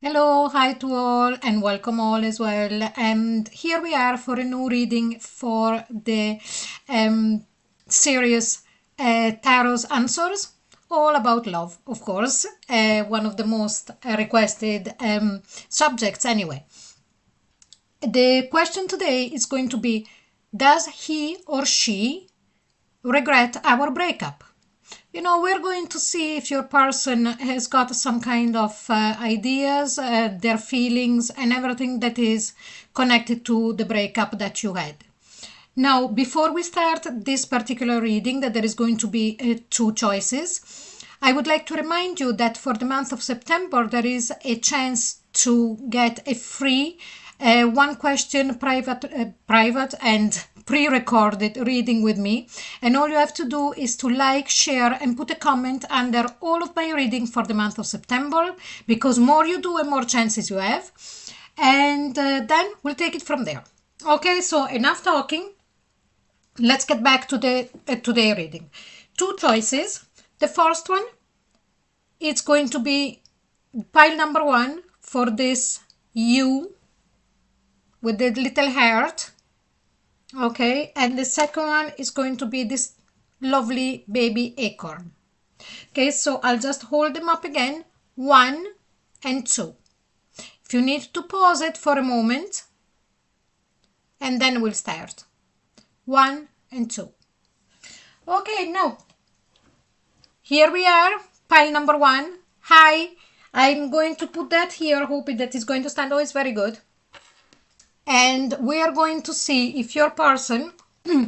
Hello, hi to all, and welcome all as well. And here we are for a new reading for the series Tarot's Answers, all about love, of course, one of the most requested subjects, anyway. The question today is going to be: does he or she regret our breakup? We're going to see if your person has got some kind of ideas, their feelings, and everything that is connected to the breakup that you had. Now, before we start this particular reading, that there is going to be two choices. I would like to remind you that for the month of September, there is a chance to get a free one question private and pre-recorded reading with me, and all you have to do is to like, share, and put a comment under all of my reading for the month of September, because more you do and more chances you have, and then we'll take it from there. Okay, so enough talking. Let's get back to the today reading. Two choices. The first one, it's going to be pile number one for this you with the little heart. Okay, and the second one is going to be this lovely baby acorn. Okay, so I'll just hold them up again, 1 and 2. If you need to pause it for a moment, and then we'll start. 1 and 2. Okay, now here we are, pile number 1. Hi, I'm going to put that here, hoping that it's going to stand. Oh, it's very good. And we are going to see if your person,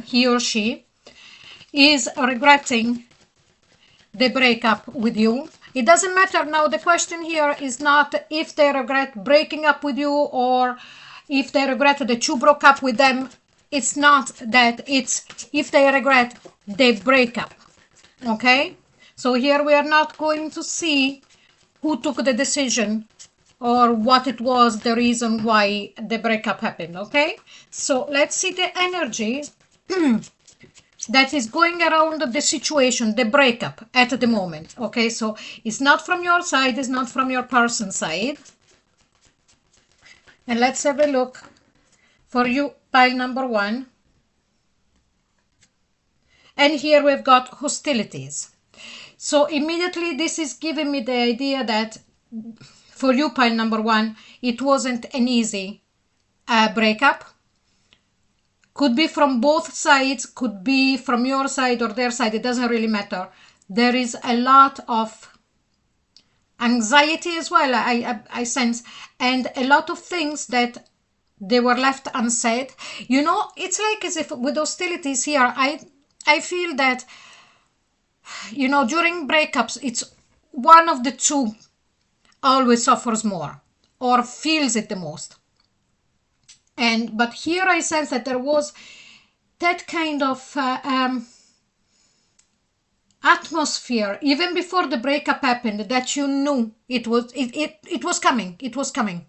he or she, is regretting the breakup with you. It doesn't matter now. The question here is not if they regret breaking up with you or if they regret that you broke up with them. It's not that. It's if they regret the breakup. Okay? So here we are not going to see who took the decision or what it was the reason why the breakup happened. Okay, so let's see the energy that is going around the situation, the breakup at the moment. Okay, so it's not from your side, it's not from your person's side. And let's have a look for you, pile number 1. And here we've got hostilities. So immediately this is giving me the idea that for you, pile number 1, it wasn't an easy breakup. Could be from both sides, could be from your side or their side, it doesn't really matter. There is a lot of anxiety as well, I sense, and a lot of things that they were left unsaid. It's like as if with hostilities here, I feel that, during breakups, it's one of the two always suffers more or feels it the most. But here I sense that there was that kind of atmosphere even before the breakup happened, that you knew it was coming. It was coming.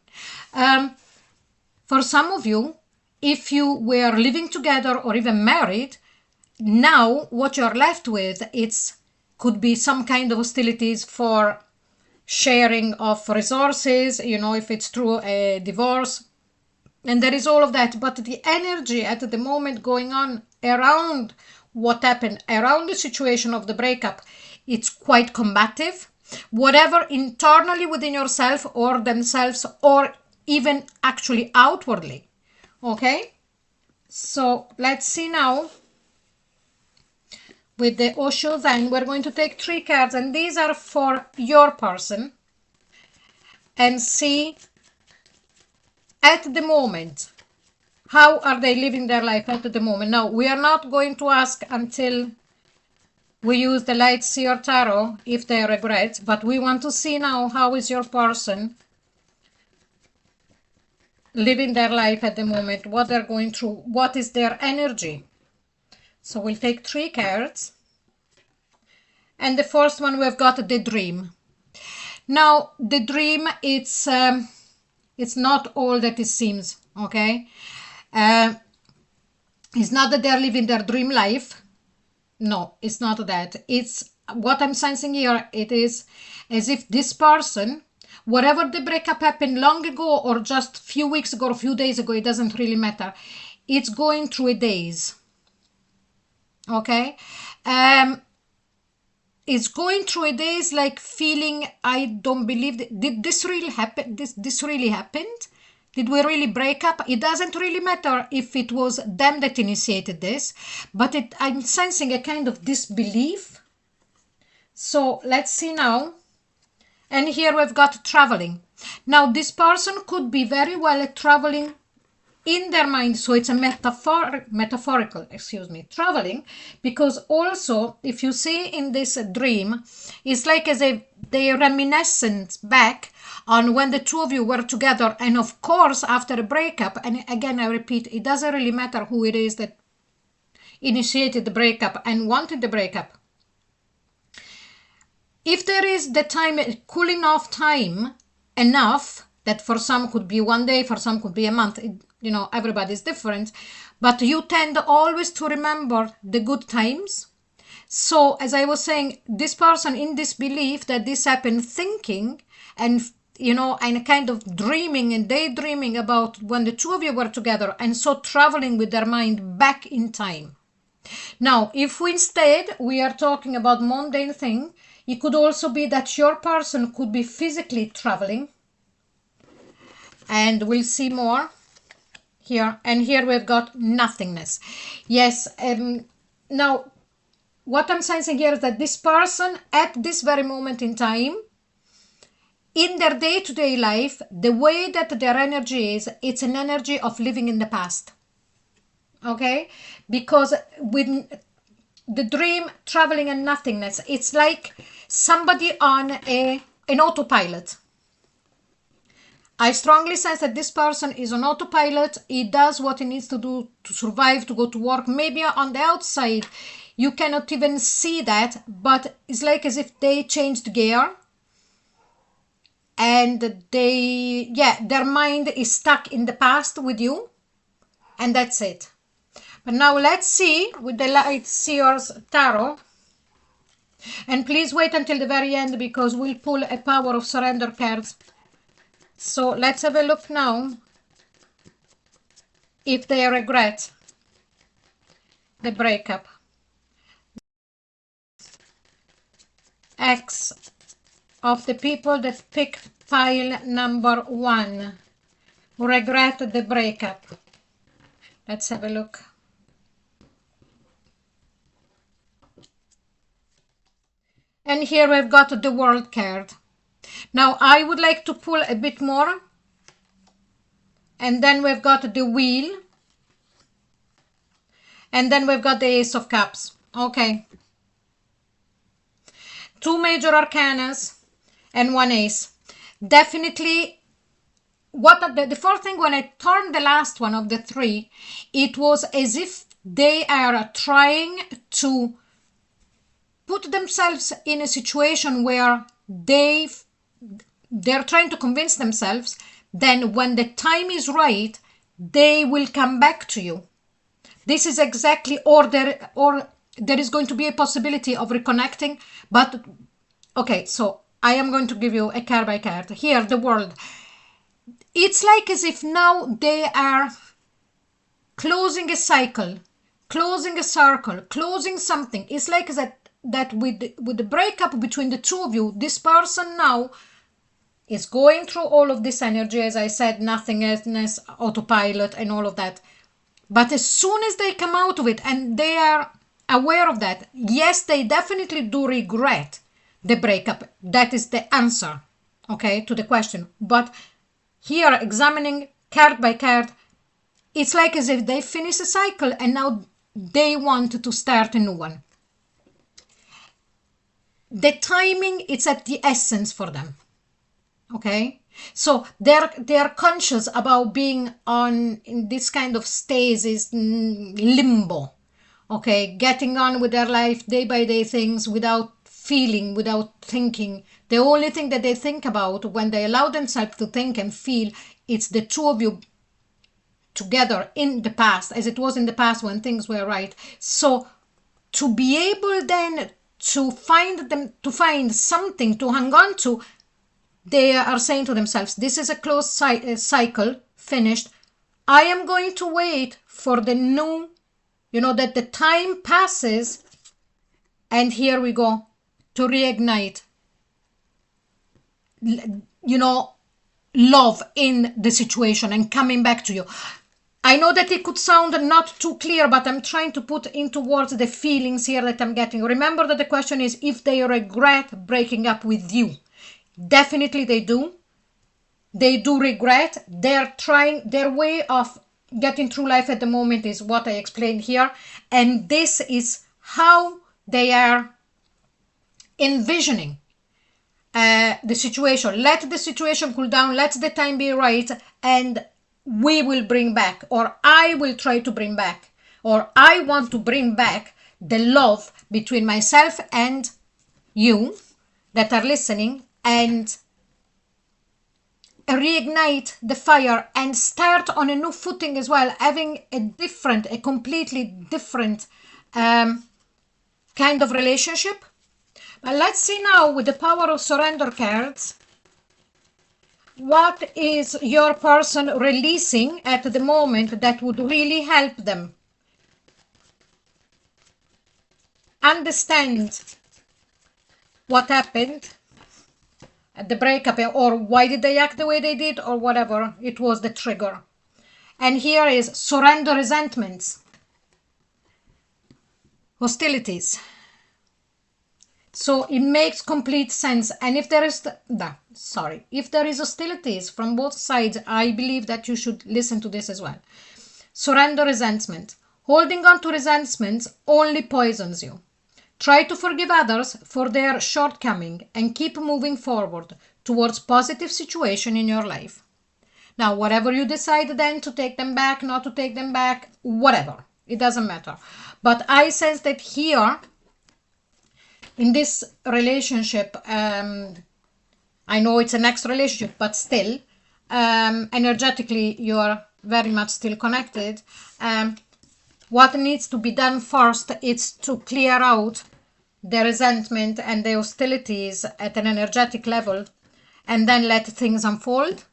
For some of you, if you were living together or even married, now what you're left with, could be some kind of hostilities for sharing of resources, if it's through a divorce, and there is all of that. But the energy at the moment going on around what happened, around the situation of the breakup, it's quite combative, whatever internally within yourself or themselves, or even actually outwardly. Okay, so let's see now with the Osho Zen. We're going to take 3 cards, and these are for your person, and see at the moment how are they living their life at the moment. Now, we are not going to ask until we use the Light Seer Tarot if they regret, but we want to see now how is your person living their life at the moment, what they're going through, what is their energy. So we'll take 3 cards. And the first one, we've got the dream. Now, the dream, it's not all that it seems, okay? It's not that they're living their dream life. No, it's not that. It's what I'm sensing here. It is as if this person Whatever the breakup happened long ago or just a few weeks ago or a few days ago, it doesn't really matter. It's going through a daze. Okay? It's going through a daze, like feeling, I don't believe did this really happen? This really happened? Did we really break up? It doesn't really matter if it was them that initiated this, but I'm sensing a kind of disbelief. So let's see now. And here we've got traveling. Now this person could be very well traveling in their mind, so it's a metaphorical, traveling, because also if you see in this dream, it's like as if they reminiscent back on when the two of you were together, and of course after a breakup. And again, I repeat, it doesn't really matter who it is that initiated the breakup and wanted the breakup. If there is the time, cooling off time enough, that for some could be one day, for some could be a month, everybody's different, but you tend always to remember the good times. So as I was saying, this person in this belief that this happened, thinking and and kind of dreaming and daydreaming about when the two of you were together, and so traveling with their mind back in time. Now, if we are talking about mundane thing, it could also be that your person could be physically traveling, and we'll see more here. And here we've got nothingness. Yes, now what I'm sensing here is that this person at this very moment in time, in their day-to-day life, the way that their energy is, it's an energy of living in the past. Okay? Because with the dream, traveling, and nothingness, it's like somebody on an autopilot. I strongly sense that this person is on autopilot. He does what he needs to do to survive, to go to work. Maybe on the outside you cannot even see that, but it's like as if they changed gear, and their mind is stuck in the past with you, and that's it. But now let's see with the Light Seers Tarot. And please wait until the very end, because we'll pull a Power of Surrender card. So let's have a look now if they regret the breakup. X of the people that picked pile number 1 who regret the breakup. Let's have a look. And here we've got the World card. Now I would like to pull a bit more. And then we've got the Wheel. And then we've got the Ace of Cups. Okay. 2 major arcanas and 1 ace. Definitely, the first thing, when I turned the last one of the 3, it was as if they are trying to put themselves in a situation where they're trying to convince themselves, then when the time is right, they will come back to you. This is exactly, or there is going to be a possibility of reconnecting. But okay, so I am going to give you a card by card. Here, the World. It's like as if now they are closing a cycle, closing a circle, closing something. It's like that with the breakup between the two of you, this person now is going through all of this energy, as I said, nothingness, autopilot, and all of that. But as soon as they come out of it and they are aware of that, yes, they definitely do regret the breakup. That is the answer, okay, to the question. But here, examining card by card, it's like as if they finish a cycle and now they want to start a new one. The timing, it's at the essence for them. Okay, so they're conscious about being in this kind of stasis, limbo. Okay, getting on with their life, day by day things, without feeling, without thinking. The only thing that they think about when they allow themselves to think and feel, it's the two of you together in the past, as it was in the past when things were right. So to be able then to find something to hang on to, they are saying to themselves, this is a closed cycle, finished. I am going to wait for the new, that the time passes, and here we go, to reignite, love in the situation and coming back to you. I know that it could sound not too clear, but I'm trying to put into words the feelings here that I'm getting. Remember that the question is if they regret breaking up with you. Definitely they do. They do regret. They're trying, their way of getting through life at the moment is what I explained here. And this is how they are envisioning the situation. Let the situation cool down. Let the time be right. And we will bring back, or I will try to bring back, or I want to bring back the love between myself and you that are listening, and reignite the fire and start on a new footing as well, having a completely different kind of relationship. But let's see now with the power of surrender cards, what is your person releasing at the moment that would really help them understand what happened at the breakup, or why did they act the way they did, or whatever it was the trigger. And here is surrender resentments, hostilities. So it makes complete sense. And if there is if there is hostilities from both sides, I believe that you should listen to this as well. Surrender resentment. Holding on to resentments only poisons you. Try to forgive others for their shortcoming and keep moving forward towards positive situation in your life. Now, whatever you decide then to take them back, not to take them back, whatever, it doesn't matter. But I sense that here, in this relationship, I know it's an ex relationship, but still, energetically, you are very much still connected. What needs to be done first is to clear out the resentment and the hostilities at an energetic level, and then let things unfold.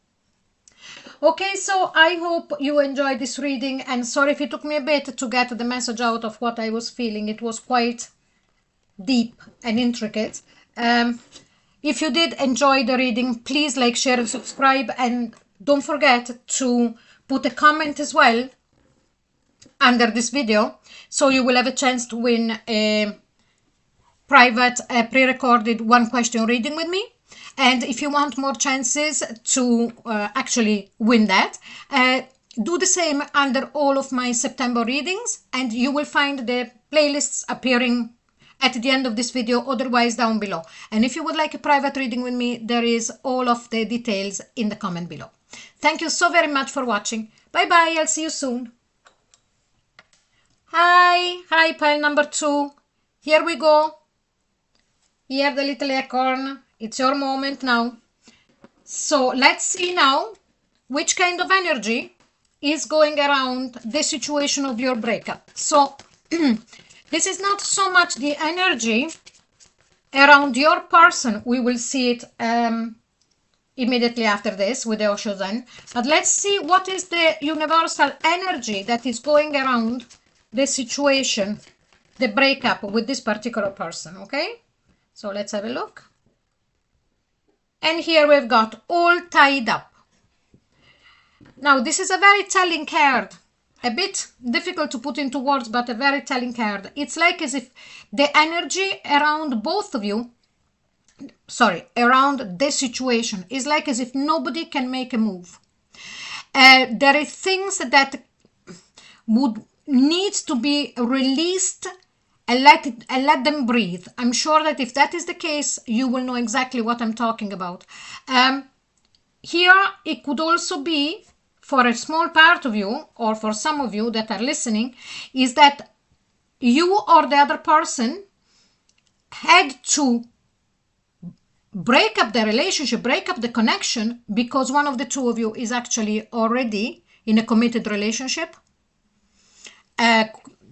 Okay, so I hope you enjoyed this reading, and sorry if it took me a bit to get the message out of what I was feeling. It was quite deep and intricate. If you did enjoy the reading, please like, share and subscribe, and don't forget to put a comment as well under this video, so you will have a chance to win a private pre-recorded 1-question reading with me. And if you want more chances to actually win that, do the same under all of my September readings, and you will find the playlists appearing at the end of this video, otherwise down below. And if you would like a private reading with me, there is all of the details in the comment below. Thank you so very much for watching. Bye bye, I'll see you soon. Hi, pile number 2. Here we go. Here the little acorn. It's your moment now. So let's see now which kind of energy is going around the situation of your breakup. So this is not so much the energy around your person. We will see it immediately after this with the Osho Zen. But let's see what is the universal energy that is going around the situation, the breakup with this particular person, okay? So let's have a look. And here we've got all tied up. Now this is a very telling card. A bit difficult to put into words, but a very telling card. It's like as if the energy around both of you, around this situation, is like as if nobody can make a move. There are things that would needs to be released and let them breathe. I'm sure that if that is the case, you will know exactly what I'm talking about. Here, it could also be, for a small part of you, or for some of you that are listening, is that you or the other person had to break up the relationship, break up the connection, because one of the two of you is actually already in a committed relationship.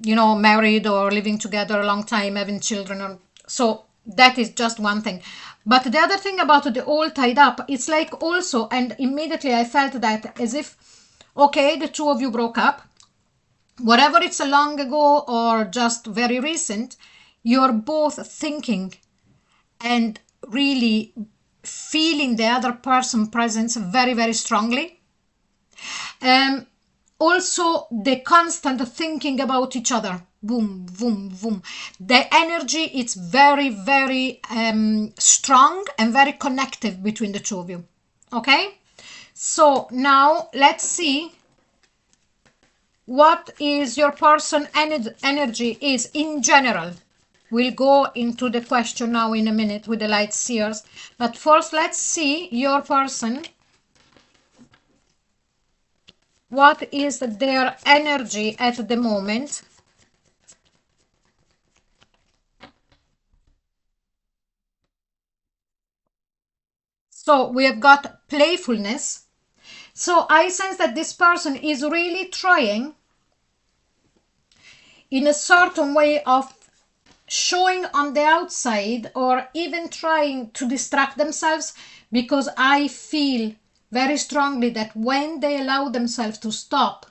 Married or living together a long time, having children. So that is just one thing. But the other thing about the all tied up, it's like also, and immediately I felt that as if, okay, the two of you broke up, whatever it's a long ago or just very recent, you're both thinking and really feeling the other person presence very, very strongly. Also the constant thinking about each other, boom boom boom, the energy, it's very, very strong and very connective between the two of you. Okay, so now let's see what is your person energy is in general. We'll go into the question now in a minute with the light seers, but first let's see your person. What is their energy at the moment? So we have got playfulness. So I sense that this person is really trying in a certain way of showing on the outside, or even trying to distract themselves, because I feel very strongly that when they allow themselves to stop,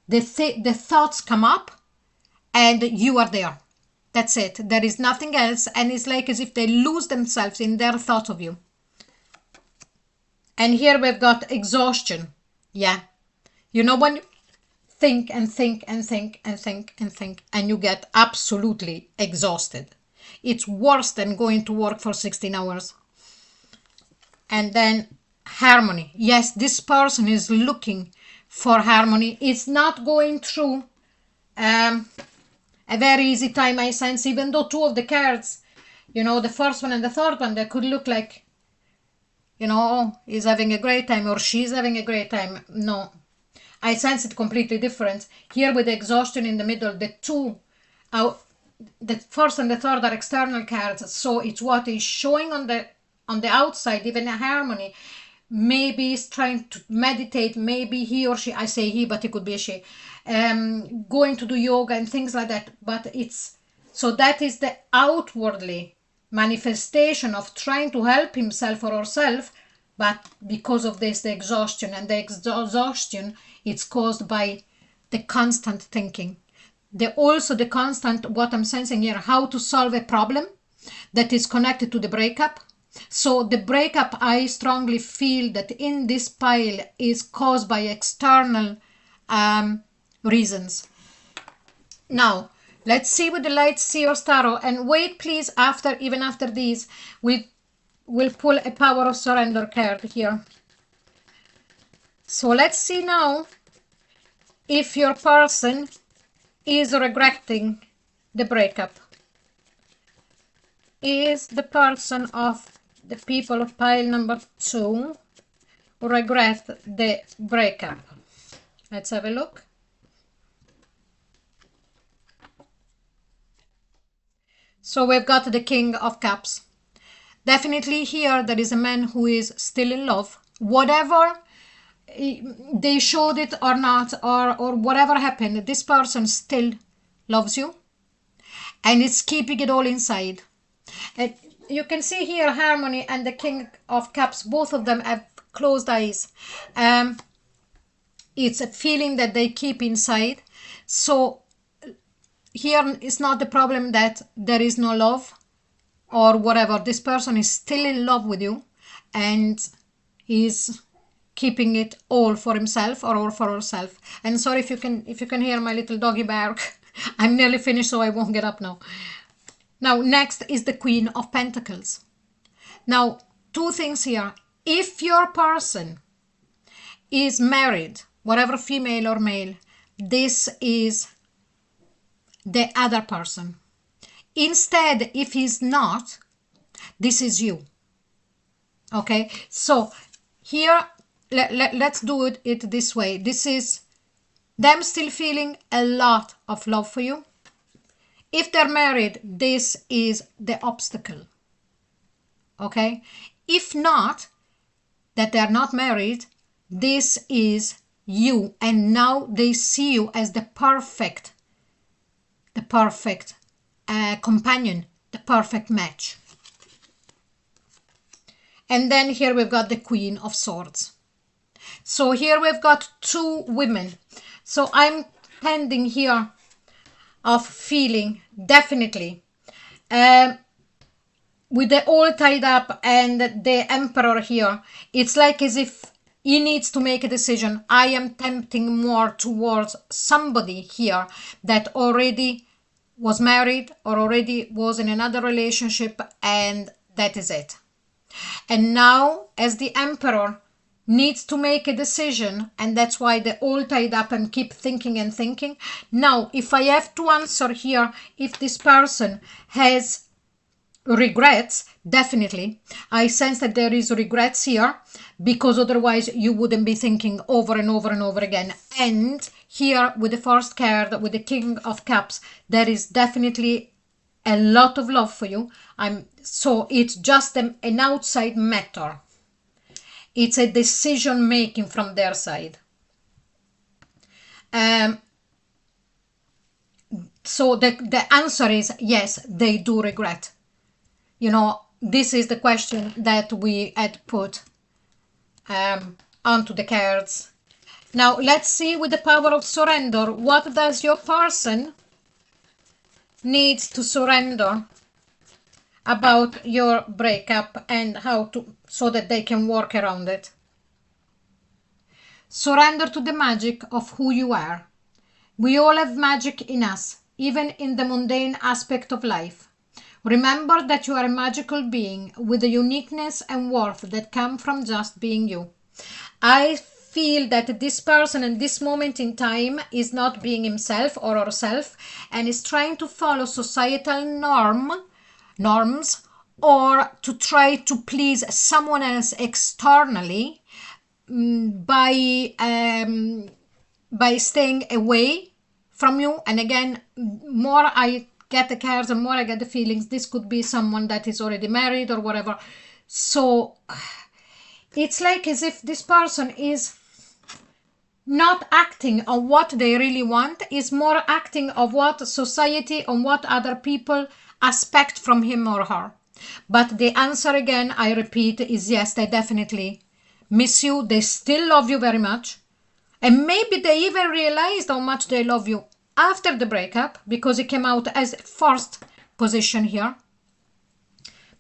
the thoughts come up and you are there. That's it. There is nothing else. And it's like as if they lose themselves in their thought of you. And here we've got exhaustion. Yeah. You know, when you think and think and think and think and think, and you get absolutely exhausted. It's worse than going to work for 16 hours. And then harmony. Yes, this person is looking for harmony. It's not going through a very easy time, I sense, even though two of the cards, you know, the first one and the third one, they could look like, you know, he's having a great time or she's having a great time. No, I sense it completely different. Here with the exhaustion in the middle, the two, the first and the third are external cards. So it's what is showing on the outside, even a harmony. Maybe he's trying to meditate. Maybe he or she, I say he, but it could be a she, going to do yoga and things like that. But it's, so that is the outwardly manifestation of trying to help himself or herself, but because of this, the exhaustion, and the exhaustion, it's caused by the constant thinking. Also the constant, what I'm sensing here, how to solve a problem that is connected to the breakup. So the breakup, I strongly feel that in this pile is caused by external reasons. Now let's see with the light seers tarot, and wait please, even after these we'll pull a power of surrender card here. So let's see now if your person is regretting the breakup. Is the person of the people of pile number 2 regret the breakup? Let's have a look. So we've got the King of Cups. Definitely here there is a man who is still in love. Whatever they showed it or not, or whatever happened, this person still loves you and it's keeping it all inside. And you can see here harmony and the King of Cups, both of them have closed eyes. It's a feeling that they keep inside. So here is not the problem that there is no love or whatever. This person is still in love with you and is keeping it all for himself or all for herself. And sorry if you can hear my little doggy bark. I'm nearly finished, so I won't get up now. Now next is the Queen of Pentacles. Now two things here. If your person is married, whatever, female or male, this is the other person. Instead, if he's not, this is you. Okay, so here let's do it this way. This is them still feeling a lot of love for you. If they're married, this is the obstacle. Okay, if not, that they're not married, this is you, and now they see you as the perfect companion, the perfect match. And then here we've got the Queen of Swords. So here we've got two women. So I'm tending here of feeling definitely with the all tied up and the Emperor here, it's like as if he needs to make a decision. I am tempting more towards somebody here that already was married or already was in another relationship, and that is it. And now, as the Emperor needs to make a decision, and that's why they're all tied up and keep thinking and thinking. Now, if I have to answer here, if this person has regrets, definitely I sense that there is regrets here, because otherwise you wouldn't be thinking over and over and over again. And here with the first card, with the King of Cups, there is definitely a lot of love for you. So it's just an outside matter. It's a decision making from their side. So the answer is yes, they do regret. You know, this is the question that we had put onto the cards. Now, let's see with the power of surrender, what does your person need to surrender about your breakup, and how to, so that they can work around it. Surrender to the magic of who you are. We all have magic in us, even in the mundane aspect of life. Remember that you are a magical being with a uniqueness and worth that come from just being you. I feel that this person in this moment in time is not being himself or herself, and is trying to follow societal norms, or to try to please someone else externally, by staying away from you. And again, more I get the cards and more I get the feelings this could be someone that is already married or whatever. So it's like as if this person is not acting on what they really want, is more acting of what society, on what other people expect from him or her. But the answer, again, I repeat, is yes, they definitely miss you. They still love you very much. And maybe they even realized how much they love you after the breakup, because it came out as first position here.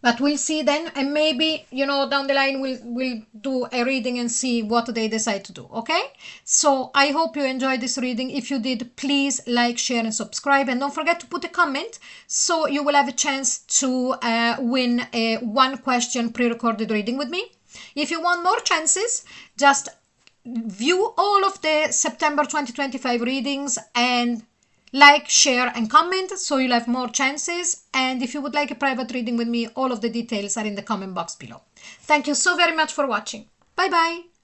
But we'll see then, and maybe, you know, down the line we'll do a reading and see what they decide to do, okay? So I hope you enjoyed this reading. If you did, please like, share and subscribe, and don't forget to put a comment, so you will have a chance to win a 1 question pre-recorded reading with me. If you want more chances, just view all of the September 2025 readings and like, share and comment, so you'll have more chances. And if you would like a private reading with me, all of the details are in the comment box below. Thank you so very much for watching. Bye bye.